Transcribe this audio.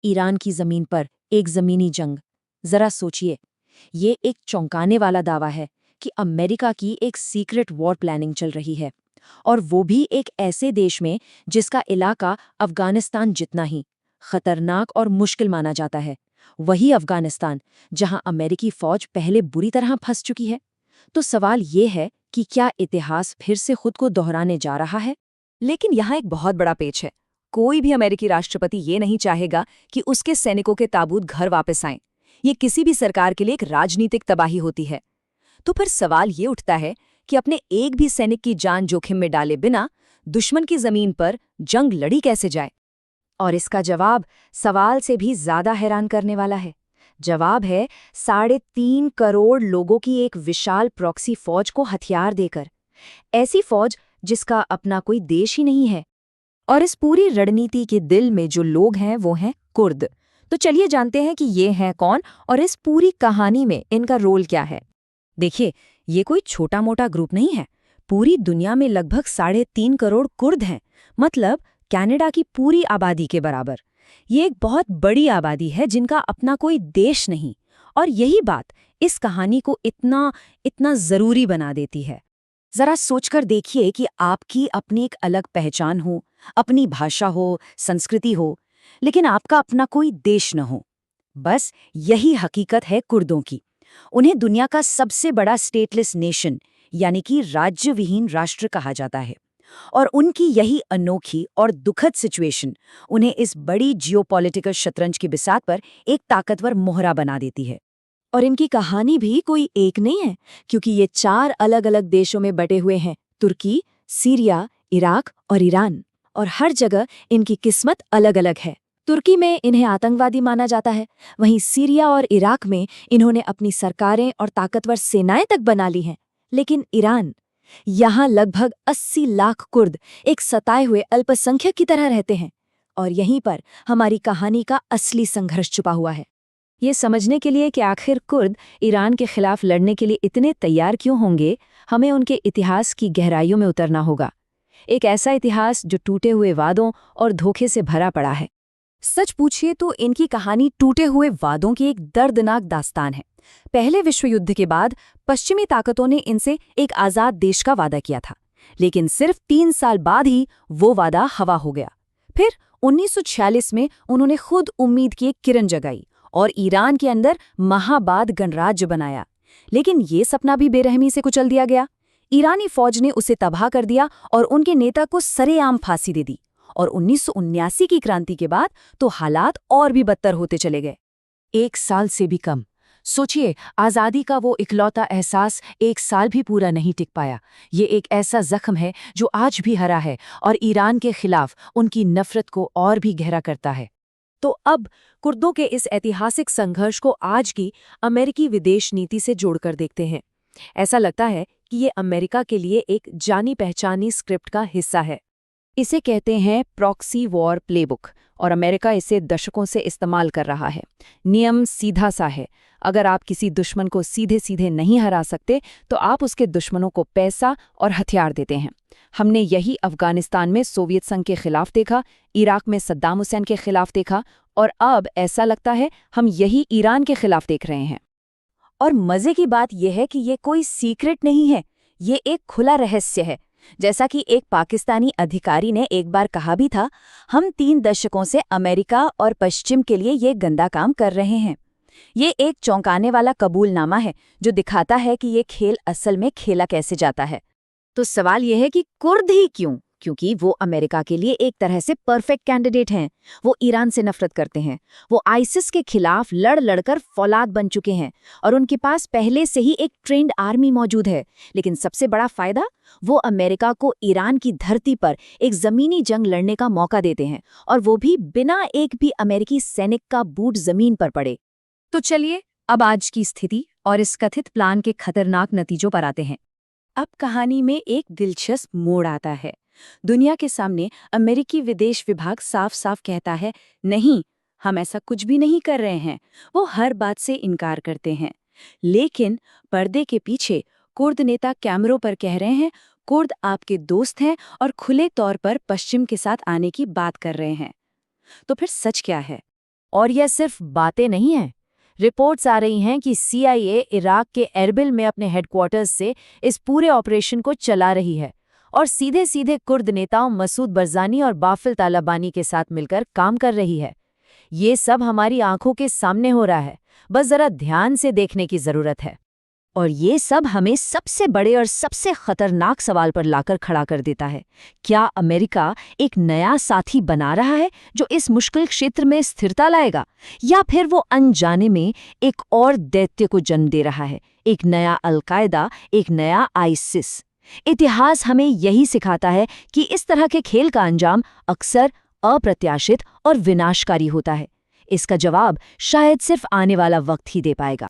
Iran की जमीन पर एक जमीनी जंग। जरा सोचिए, ये एक चौंकाने वाला दावा है कि अमेरिका की एक सीक्रेट वॉर प्लानिंग चल रही है, और वो भी एक ऐसे देश में जिसका इलाका अफगानिस्तान जितना ही खतरनाक और मुश्किल माना जाता है। वही अफगानिस्तान जहां अमेरिकी फौज पहले बुरी तरह फंस चुकी है। तो सवाल ये है कि क्या इतिहास फिर से खुद को दोहराने जा रहा है? लेकिन यहाँ एक बहुत बड़ा पेच है। कोई भी अमेरिकी राष्ट्रपति ये नहीं चाहेगा कि उसके सैनिकों के ताबूत घर वापस आएं। ये किसी भी सरकार के लिए एक राजनीतिक तबाही होती है। तो फिर सवाल ये उठता है कि अपने एक भी सैनिक की जान जोखिम में डाले बिना दुश्मन की जमीन पर जंग लड़ी कैसे जाए? और इसका जवाब सवाल से भी ज्यादा हैरान करने वाला है। जवाब है 3.5 करोड़ लोगों की एक विशाल प्रॉक्सी फौज को हथियार देकर। ऐसी फौज जिसका अपना कोई देश ही नहीं है। और इस पूरी रणनीति के दिल में जो लोग हैं वो हैं कुर्द। तो चलिए जानते हैं कि ये हैं कौन और इस पूरी कहानी में इनका रोल क्या है। देखिए, ये कोई छोटा मोटा ग्रुप नहीं है। पूरी दुनिया में लगभग 3.5 करोड़ कुर्द हैं, मतलब कनाडा की पूरी आबादी के बराबर। ये एक बहुत बड़ी आबादी है जिनका अपना कोई देश नहीं। और यही बात इस कहानी को इतना इतना जरूरी बना देती है। जरा सोचकर देखिए कि आपकी अपनी एक अलग पहचान हो, अपनी भाषा हो, संस्कृति हो, लेकिन आपका अपना कोई देश न हो। बस यही हकीकत है कुर्दों की। उन्हें दुनिया का सबसे बड़ा स्टेटलेस नेशन यानी कि राज्य विहीन राष्ट्र कहा जाता है। और उनकी यही अनोखी और दुखद सिचुएशन उन्हें इस बड़ी जियोपॉलिटिकल शतरंज की बिसात पर एक ताकतवर मोहरा बना देती है। और इनकी कहानी भी कोई एक नहीं है, क्योंकि ये 4 अलग अलग देशों में बटे हुए हैं: तुर्की, सीरिया, इराक और ईरान। और हर जगह इनकी किस्मत अलग अलग है। तुर्की में इन्हें आतंकवादी माना जाता है, वहीं सीरिया और इराक में इन्होंने अपनी सरकारें और ताकतवर सेनाएं तक बना ली हैं। लेकिन ईरान, यहाँ लगभग 80 लाख कुर्द एक सताए हुए अल्पसंख्यक की तरह रहते हैं। और यहीं पर हमारी कहानी का असली संघर्ष छुपा हुआ है। ये समझने के लिए कि आखिर कुर्द ईरान के खिलाफ लड़ने के लिए इतने तैयार क्यों होंगे, हमें उनके इतिहास की गहराइयों में उतरना होगा। एक ऐसा इतिहास जो टूटे हुए वादों और धोखे से भरा पड़ा है। सच पूछिए तो इनकी कहानी टूटे हुए वादों की एक दर्दनाक दास्तान है। पहले विश्व युद्ध के बाद पश्चिमी ताकतों ने इनसे एक आज़ाद देश का वादा किया था, लेकिन सिर्फ 3 साल बाद ही वो वादा हवा हो गया। फिर 1946 में उन्होंने खुद उम्मीद की एक किरण जगाई और ईरान के अंदर महाबाद गणराज्य बनाया। लेकिन ये सपना भी बेरहमी से कुचल दिया गया। ईरानी फौज ने उसे तबाह कर दिया और उनके नेता को सरेआम फांसी दे दी। और 1979 की क्रांति के बाद तो हालात और भी बदतर होते चले गए। 1 साल से भी कम। सोचिए, आज़ादी का वो इकलौता एहसास 1 साल भी पूरा नहीं टिक पाया। ये एक ऐसा जख्म है जो आज भी हरा है और ईरान के खिलाफ उनकी नफरत को और भी गहरा करता है। तो अब कुर्दों के इस ऐतिहासिक संघर्ष को आज की अमेरिकी विदेश नीति से जोड़कर देखते हैं। ऐसा लगता है कि ये अमेरिका के लिए एक जानी पहचानी स्क्रिप्ट का हिस्सा है। इसे कहते हैं प्रॉक्सी वॉर प्लेबुक, और अमेरिका इसे दशकों से इस्तेमाल कर रहा है। नियम सीधा सा है, अगर आप किसी दुश्मन को सीधे सीधे नहीं हरा सकते तो आप उसके दुश्मनों को पैसा और हथियार देते हैं। हमने यही अफगानिस्तान में सोवियत संघ के खिलाफ देखा, इराक में सद्दाम हुसैन के खिलाफ देखा, और अब ऐसा लगता है हम यही ईरान के खिलाफ देख रहे हैं। और मजे की बात यह है कि ये कोई सीक्रेट नहीं है, ये एक खुला रहस्य है। जैसा कि एक पाकिस्तानी अधिकारी ने एक बार कहा भी था, हम 3 दशकों से अमेरिका और पश्चिम के लिए ये गंदा काम कर रहे हैं। ये एक चौंकाने वाला कबूलनामा है जो दिखाता है कि ये खेल असल में खेला कैसे जाता है। तो सवाल यह है कि कुर्द ही क्यों? क्योंकि वो अमेरिका के लिए एक तरह से परफेक्ट कैंडिडेट हैं। वो ईरान से नफरत करते हैं, वो आईसिस के खिलाफ लड़ लड़कर फौलाद बन चुके हैं, और उनके पास पहले से ही एक ट्रेंड आर्मी मौजूद है। लेकिन सबसे बड़ा फायदा, वो अमेरिका को ईरान की धरती पर एक जमीनी जंग लड़ने का मौका देते हैं, और वो भी बिना एक भी अमेरिकी सैनिक का बूट जमीन पर पड़े। तो चलिए अब आज की स्थिति और इस कथित प्लान के खतरनाक नतीजों पर आते हैं। अब कहानी में एक दिलचस्प मोड़ आता है। दुनिया के सामने अमेरिकी विदेश विभाग साफ साफ कहता है, नहीं, हम ऐसा कुछ भी नहीं कर रहे हैं। वो हर बात से इनकार करते हैं। लेकिन पर्दे के पीछे कुर्द नेता कैमरों पर कह रहे हैं, कुर्द आपके दोस्त हैं और खुले तौर पर पश्चिम के साथ आने की बात कर रहे हैं। तो फिर सच क्या है? और यह सिर्फ बातें नहीं हैं। रिपोर्ट्स आ रही हैं कि CIA इराक के एरबिल में अपने हेडक्वार्टर्स से इस पूरे ऑपरेशन को चला रही है और सीधे सीधे कुर्द नेताओं मसूद बरजानी और बाफिल तालिबानी के साथ मिलकर काम कर रही है। ये सब हमारी आंखों के सामने हो रहा है, बस जरा ध्यान से देखने की जरूरत है। और ये सब हमें सबसे बड़े और सबसे खतरनाक सवाल पर लाकर खड़ा कर देता है। क्या अमेरिका एक नया साथी बना रहा है जो इस मुश्किल क्षेत्र में स्थिरता लाएगा, या फिर वो अनजाने में एक और दैत्य को जन्म दे रहा है, एक नया अल-कायदा, एक नया आईसिस? इतिहास हमें यही सिखाता है कि इस तरह के खेल का अंजाम अक्सर अप्रत्याशित और विनाशकारी होता है। इसका जवाब शायद सिर्फ आने वाला वक्त ही दे पाएगा।